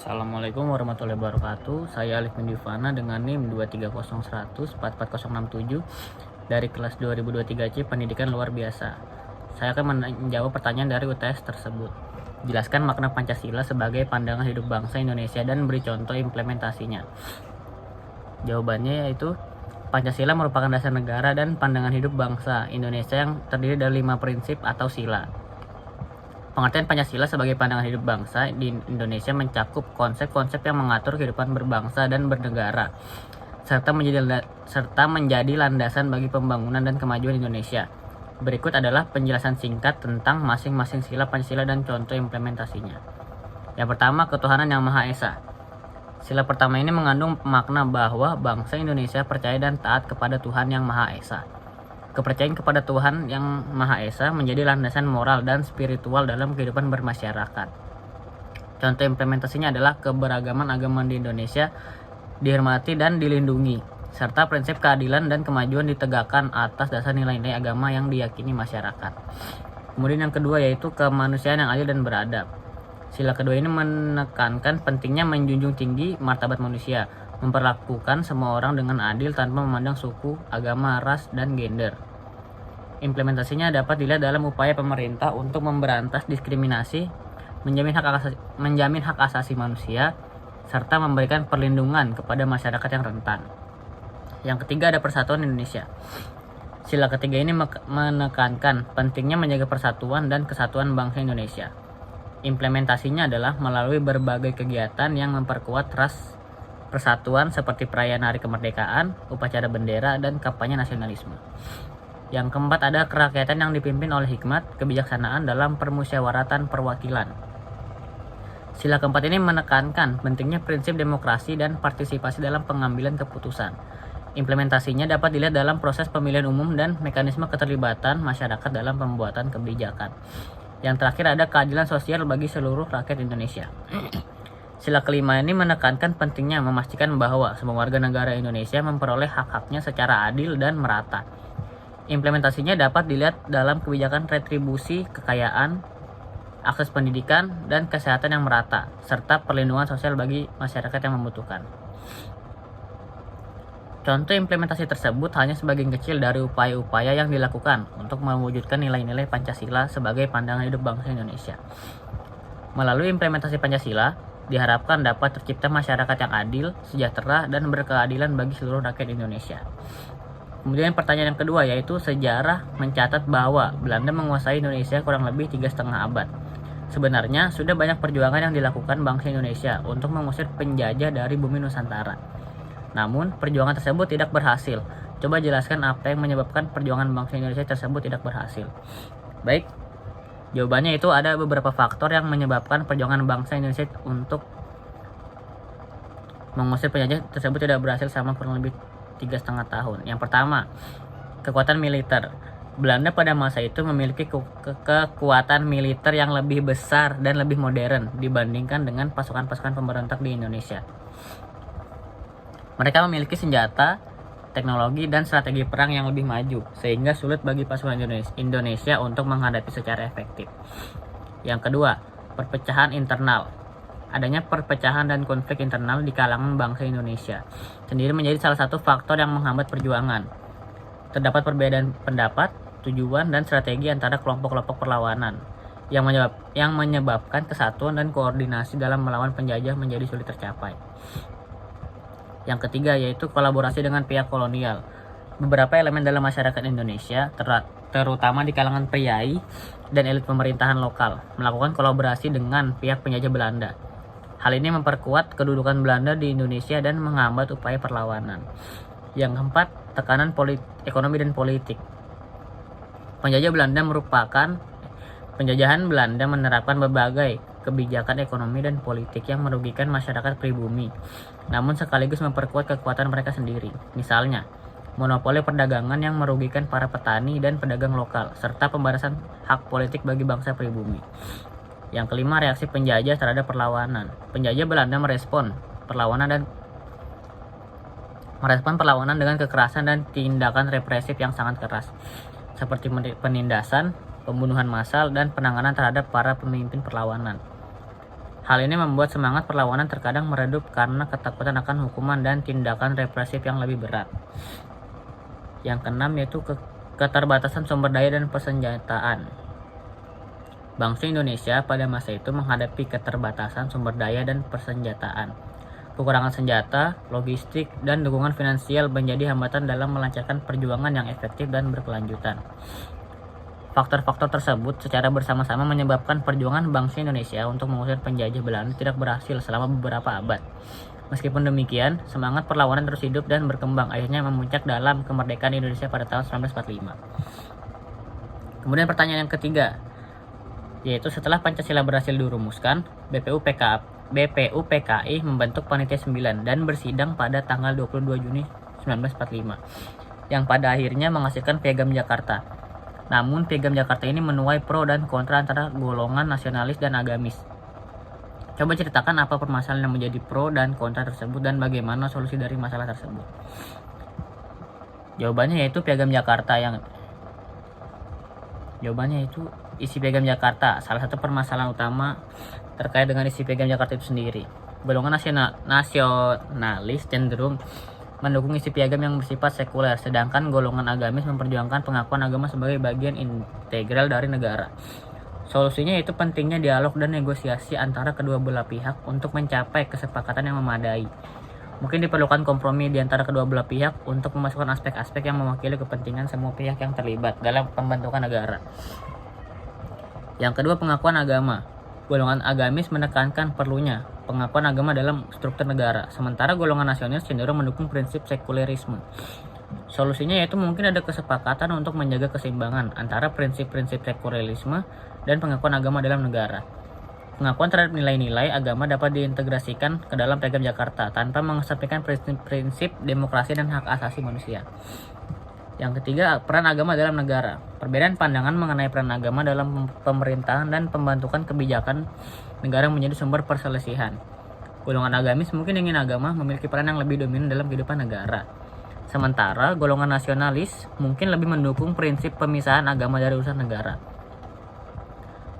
Assalamualaikum warahmatullahi wabarakatuh. Saya Alif Mendivana dengan NIM 23010044067 dari kelas 2023C Pendidikan Luar Biasa. Saya akan menjawab pertanyaan dari UTS tersebut. Jelaskan makna Pancasila sebagai pandangan hidup bangsa Indonesia dan beri contoh implementasinya. Jawabannya yaitu Pancasila merupakan dasar negara dan pandangan hidup bangsa Indonesia yang terdiri dari 5 prinsip atau sila. Pengertian Pancasila sebagai pandangan hidup bangsa di Indonesia mencakup konsep-konsep yang mengatur kehidupan berbangsa dan bernegara, serta menjadi landasan bagi pembangunan dan kemajuan Indonesia. Berikut adalah penjelasan singkat tentang masing-masing sila Pancasila dan contoh implementasinya. Yang pertama, ketuhanan yang Maha Esa. Sila pertama ini mengandung makna bahwa bangsa Indonesia percaya dan taat kepada Tuhan yang Maha Esa. Kepercayaan kepada Tuhan yang Maha Esa menjadi landasan moral dan spiritual dalam kehidupan bermasyarakat. Contoh implementasinya adalah keberagaman agama di Indonesia dihormati dan dilindungi, serta prinsip keadilan dan kemajuan ditegakkan atas dasar nilai-nilai agama yang diyakini masyarakat. Kemudian yang kedua yaitu kemanusiaan yang adil dan beradab. Sila kedua ini menekankan pentingnya menjunjung tinggi martabat manusia, memperlakukan semua orang dengan adil tanpa memandang suku, agama, ras, dan gender. Implementasinya dapat dilihat dalam upaya pemerintah untuk memberantas diskriminasi, menjamin hak asasi manusia, serta memberikan perlindungan kepada masyarakat yang rentan. Yang ketiga ada persatuan Indonesia. Sila ketiga ini menekankan pentingnya menjaga persatuan dan kesatuan bangsa Indonesia. Implementasinya adalah melalui berbagai kegiatan yang memperkuat persatuan seperti perayaan Hari Kemerdekaan, upacara bendera, dan kampanye nasionalisme. Yang keempat ada kerakyatan yang dipimpin oleh hikmat, kebijaksanaan dalam permusyawaratan perwakilan. Sila keempat ini menekankan pentingnya prinsip demokrasi dan partisipasi dalam pengambilan keputusan. Implementasinya dapat dilihat dalam proses pemilihan umum dan mekanisme keterlibatan masyarakat dalam pembuatan kebijakan. Yang terakhir ada keadilan sosial bagi seluruh rakyat Indonesia. Sila kelima ini menekankan pentingnya memastikan bahwa semua warga negara Indonesia memperoleh hak-haknya secara adil dan merata. Implementasinya dapat dilihat dalam kebijakan retribusi kekayaan, akses pendidikan, dan kesehatan yang merata, serta perlindungan sosial bagi masyarakat yang membutuhkan. Contoh implementasi tersebut hanya sebagian kecil dari upaya-upaya yang dilakukan untuk mewujudkan nilai-nilai Pancasila sebagai pandangan hidup bangsa Indonesia. Melalui implementasi Pancasila, diharapkan dapat tercipta masyarakat yang adil, sejahtera, dan berkeadilan bagi seluruh rakyat Indonesia. Kemudian pertanyaan yang kedua yaitu sejarah mencatat bahwa Belanda menguasai Indonesia kurang lebih 3,5 abad. Sebenarnya sudah banyak perjuangan yang dilakukan bangsa Indonesia untuk mengusir penjajah dari bumi Nusantara. Namun perjuangan tersebut tidak berhasil. Coba jelaskan apa yang menyebabkan perjuangan bangsa Indonesia tersebut tidak berhasil. Baik, jawabannya itu ada beberapa faktor yang menyebabkan perjuangan bangsa Indonesia untuk mengusir penjajah tersebut tidak berhasil selama kurang lebih 3,5 tahun. Yang pertama, kekuatan militer. Belanda pada masa itu memiliki kekuatan militer yang lebih besar dan lebih modern dibandingkan dengan pasukan-pasukan pemberontak di Indonesia. Mereka memiliki senjata, teknologi, dan strategi perang yang lebih maju, sehingga sulit bagi pasukan Indonesia untuk menghadapi secara efektif. Yang kedua, perpecahan internal. Adanya perpecahan dan konflik internal di kalangan bangsa Indonesia sendiri menjadi salah satu faktor yang menghambat perjuangan. Terdapat perbedaan pendapat, tujuan, dan strategi antara kelompok-kelompok perlawanan yang menyebabkan kesatuan dan koordinasi dalam melawan penjajah menjadi sulit tercapai. Yang ketiga yaitu kolaborasi dengan pihak kolonial. Beberapa elemen dalam masyarakat Indonesia, terutama di kalangan priai dan elit pemerintahan lokal, melakukan kolaborasi dengan pihak penjajah Belanda. Hal ini memperkuat kedudukan Belanda di Indonesia dan menghambat upaya perlawanan. Yang keempat, tekanan ekonomi dan politik. Penjajahan Belanda menerapkan berbagai kebijakan ekonomi dan politik yang merugikan masyarakat pribumi, namun sekaligus memperkuat kekuatan mereka sendiri. Misalnya, monopoli perdagangan yang merugikan para petani dan pedagang lokal, serta pembatasan hak politik bagi bangsa pribumi. Yang kelima, reaksi penjajah terhadap perlawanan. Penjajah Belanda merespon perlawanan dengan kekerasan dan tindakan represif yang sangat keras, seperti penindasan, pembunuhan massal, dan penanganan terhadap para pemimpin perlawanan. Hal ini membuat semangat perlawanan terkadang meredup karena ketakutan akan hukuman dan tindakan represif yang lebih berat. Yang keenam yaitu keterbatasan sumber daya dan persenjataan. Bangsa Indonesia pada masa itu menghadapi keterbatasan sumber daya dan persenjataan. Kekurangan senjata, logistik, dan dukungan finansial menjadi hambatan dalam melancarkan perjuangan yang efektif dan berkelanjutan. Faktor-faktor tersebut secara bersama-sama menyebabkan perjuangan bangsa Indonesia untuk mengusir penjajah Belanda tidak berhasil selama beberapa abad. Meskipun demikian, semangat perlawanan terus hidup dan berkembang, akhirnya memuncak dalam kemerdekaan Indonesia pada tahun 1945. Kemudian pertanyaan yang ketiga, yaitu setelah Pancasila berhasil dirumuskan, BPUPKI membentuk Panitia 9 dan bersidang pada tanggal 22 Juni 1945, yang pada akhirnya menghasilkan Piagam Jakarta. Namun Piagam Jakarta ini menuai pro dan kontra antara golongan nasionalis dan agamis. Coba ceritakan apa permasalahan yang menjadi pro dan kontra tersebut dan bagaimana solusi dari masalah tersebut. Jawabannya yaitu isi Piagam Jakarta. Salah satu permasalahan utama terkait dengan isi Piagam Jakarta itu sendiri. Golongan nasionalis cenderung mendukung isi piagam yang bersifat sekuler, sedangkan golongan agamis memperjuangkan pengakuan agama sebagai bagian integral dari negara. Solusinya yaitu pentingnya dialog dan negosiasi antara kedua belah pihak untuk mencapai kesepakatan yang memadai. Mungkin diperlukan kompromi di antara kedua belah pihak untuk memasukkan aspek-aspek yang mewakili kepentingan semua pihak yang terlibat dalam pembentukan negara. Yang kedua, pengakuan agama. Golongan agamis menekankan perlunya pengakuan agama dalam struktur negara, sementara golongan nasionalis cenderung mendukung prinsip sekulerisme. Solusinya yaitu mungkin ada kesepakatan untuk menjaga keseimbangan antara prinsip-prinsip sekulerisme dan pengakuan agama dalam negara. Pengakuan terhadap nilai-nilai agama dapat diintegrasikan ke dalam Piagam Jakarta tanpa mengesampingkan prinsip demokrasi dan hak asasi manusia. Yang ketiga, peran agama dalam negara. Perbedaan pandangan mengenai peran agama dalam pemerintahan dan pembentukan kebijakan negara menjadi sumber perselisihan. Golongan agamis mungkin ingin agama memiliki peran yang lebih dominan dalam kehidupan negara. Sementara golongan nasionalis mungkin lebih mendukung prinsip pemisahan agama dari urusan negara.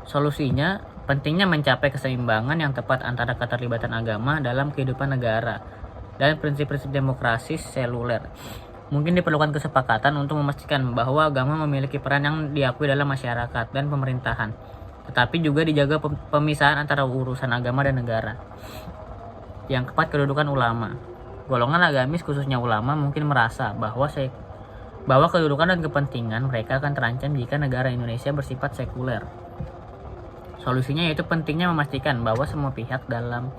Solusinya, pentingnya mencapai keseimbangan yang tepat antara keterlibatan agama dalam kehidupan negara dan prinsip-prinsip demokrasi seluler. Mungkin diperlukan kesepakatan untuk memastikan bahwa agama memiliki peran yang diakui dalam masyarakat dan pemerintahan, tetapi juga dijaga pemisahan antara urusan agama dan negara. Yang keempat, kedudukan ulama. Golongan agamis khususnya ulama mungkin merasa bahwa kedudukan dan kepentingan mereka akan terancam jika negara Indonesia bersifat sekuler. Solusinya yaitu pentingnya memastikan bahwa semua pihak dalam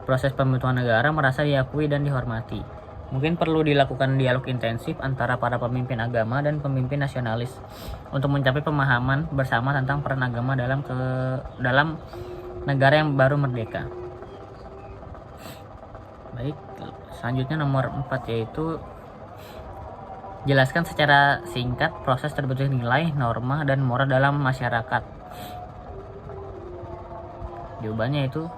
proses pembentukan negara merasa diakui dan dihormati. Mungkin perlu dilakukan dialog intensif antara para pemimpin agama dan pemimpin nasionalis untuk mencapai pemahaman bersama tentang peran agama dalam negara yang baru merdeka. Baik, selanjutnya nomor 4 yaitu jelaskan secara singkat proses terbentuknya nilai, norma, dan moral dalam masyarakat. Jawabannya itu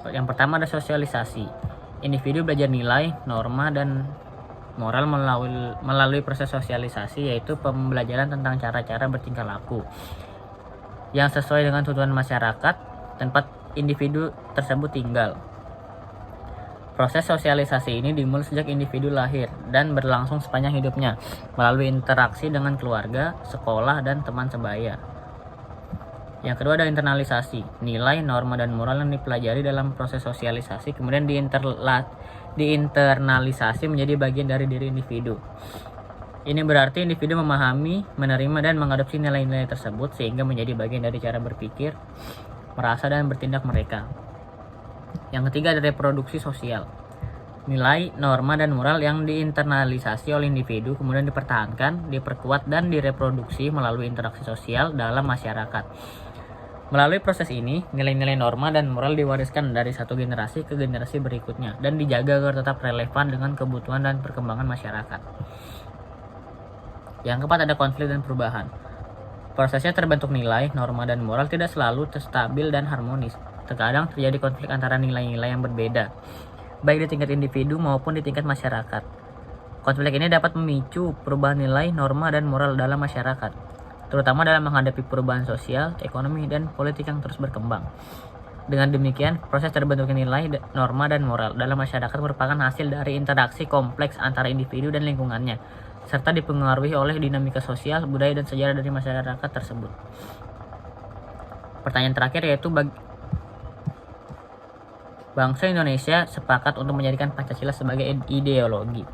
yang pertama ada sosialisasi. Individu belajar nilai, norma, dan moral melalui proses sosialisasi, yaitu pembelajaran tentang cara-cara bertingkah laku yang sesuai dengan tuntutan masyarakat tempat individu tersebut tinggal. Proses sosialisasi ini dimulai sejak individu lahir dan berlangsung sepanjang hidupnya melalui interaksi dengan keluarga, sekolah, dan teman sebaya. Yang kedua ada internalisasi. Nilai, norma, dan moral yang dipelajari dalam proses sosialisasi kemudian diinternalisasi menjadi bagian dari diri individu. Ini berarti individu memahami, menerima, dan mengadopsi nilai-nilai tersebut sehingga menjadi bagian dari cara berpikir, merasa, dan bertindak mereka. Yang ketiga ada reproduksi sosial. Nilai, norma, dan moral yang diinternalisasi oleh individu kemudian dipertahankan, diperkuat, dan direproduksi melalui interaksi sosial dalam masyarakat. Melalui proses ini, nilai-nilai norma dan moral diwariskan dari satu generasi ke generasi berikutnya dan dijaga agar tetap relevan dengan kebutuhan dan perkembangan masyarakat. Yang keempat ada konflik dan perubahan. Prosesnya terbentuk nilai, norma, dan moral tidak selalu stabil dan harmonis. Terkadang terjadi konflik antara nilai-nilai yang berbeda, baik di tingkat individu maupun di tingkat masyarakat. Konflik ini dapat memicu perubahan nilai, norma, dan moral dalam masyarakat, terutama dalam menghadapi perubahan sosial, ekonomi, dan politik yang terus berkembang. Dengan demikian, proses terbentuknya nilai, norma, dan moral dalam masyarakat merupakan hasil dari interaksi kompleks antara individu dan lingkungannya, serta dipengaruhi oleh dinamika sosial, budaya, dan sejarah dari masyarakat tersebut. Pertanyaan terakhir yaitu bangsa Indonesia sepakat untuk menjadikan Pancasila sebagai ideologi.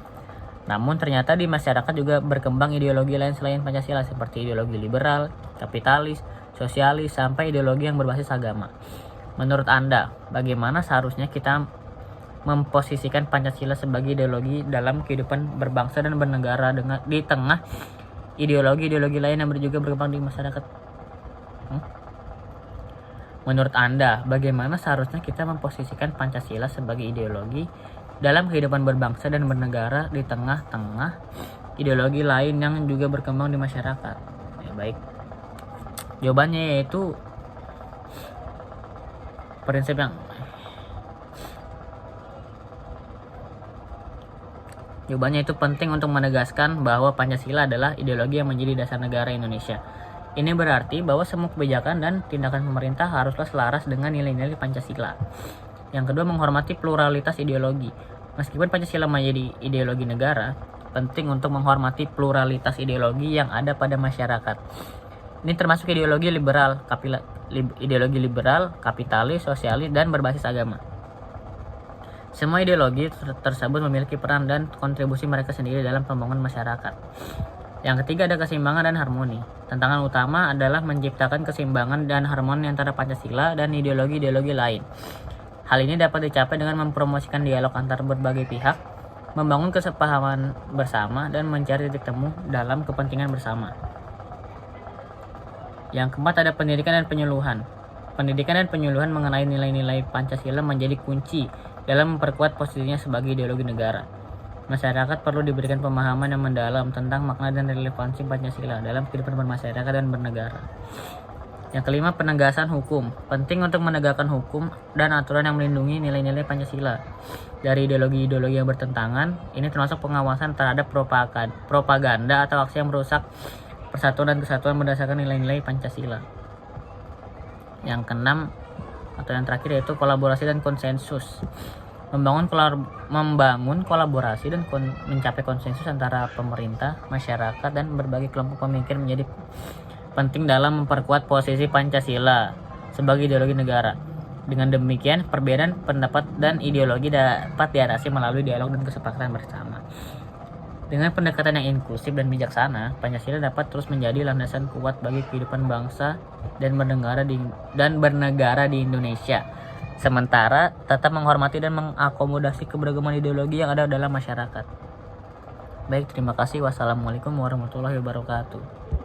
Namun ternyata di masyarakat juga berkembang ideologi lain selain Pancasila seperti ideologi liberal, kapitalis, sosialis, sampai ideologi yang berbasis agama. Menurut Anda, bagaimana seharusnya kita memposisikan Pancasila sebagai ideologi dalam kehidupan berbangsa dan bernegara di tengah ideologi-ideologi lain yang juga berkembang di masyarakat? Menurut Anda, bagaimana seharusnya kita memposisikan Pancasila sebagai ideologi dalam kehidupan berbangsa dan bernegara di tengah-tengah ideologi lain yang juga berkembang di masyarakat? Ya, baik. Jawabannya yaitu Jawabannya itu penting untuk menegaskan bahwa Pancasila adalah ideologi yang menjadi dasar negara Indonesia. Ini berarti bahwa semua kebijakan dan tindakan pemerintah haruslah selaras dengan nilai-nilai Pancasila. Yang kedua, menghormati pluralitas ideologi. Meskipun Pancasila menjadi ideologi negara, penting untuk menghormati pluralitas ideologi yang ada pada masyarakat. Ini termasuk ideologi liberal, kapitalis, sosialis, dan berbasis agama. Semua ideologi tersebut memiliki peran dan kontribusi mereka sendiri dalam pembangunan masyarakat. Yang ketiga, ada keseimbangan dan harmoni. Tantangan utama adalah menciptakan keseimbangan dan harmoni antara Pancasila dan ideologi-ideologi lain. Hal ini dapat dicapai dengan mempromosikan dialog antar berbagai pihak, membangun kesepahaman bersama, dan mencari titik temu dalam kepentingan bersama. Yang keempat, ada pendidikan dan penyuluhan. Pendidikan dan penyuluhan mengenai nilai-nilai Pancasila menjadi kunci dalam memperkuat posisinya sebagai ideologi negara. Masyarakat perlu diberikan pemahaman yang mendalam tentang makna dan relevansi Pancasila dalam kehidupan bermasyarakat dan bernegara. Yang kelima, penegasan hukum. Penting untuk menegakkan hukum dan aturan yang melindungi nilai-nilai Pancasila dari ideologi-ideologi yang bertentangan. Ini termasuk pengawasan terhadap propaganda atau aksi yang merusak persatuan dan kesatuan berdasarkan nilai-nilai Pancasila. Yang keenam atau yang terakhir yaitu kolaborasi dan konsensus. Membangun kolaborasi dan mencapai konsensus antara pemerintah, masyarakat, dan berbagai kelompok pemikir menjadi penting dalam memperkuat posisi Pancasila sebagai ideologi negara. Dengan demikian, perbedaan pendapat dan ideologi dapat diatasi melalui dialog dan kesepakatan bersama. Dengan pendekatan yang inklusif dan bijaksana, Pancasila dapat terus menjadi landasan kuat bagi kehidupan bangsa dan bernegara di Indonesia. Sementara tetap menghormati dan mengakomodasi keberagaman ideologi yang ada dalam masyarakat. Baik, terima kasih. Wassalamualaikum warahmatullahi wabarakatuh.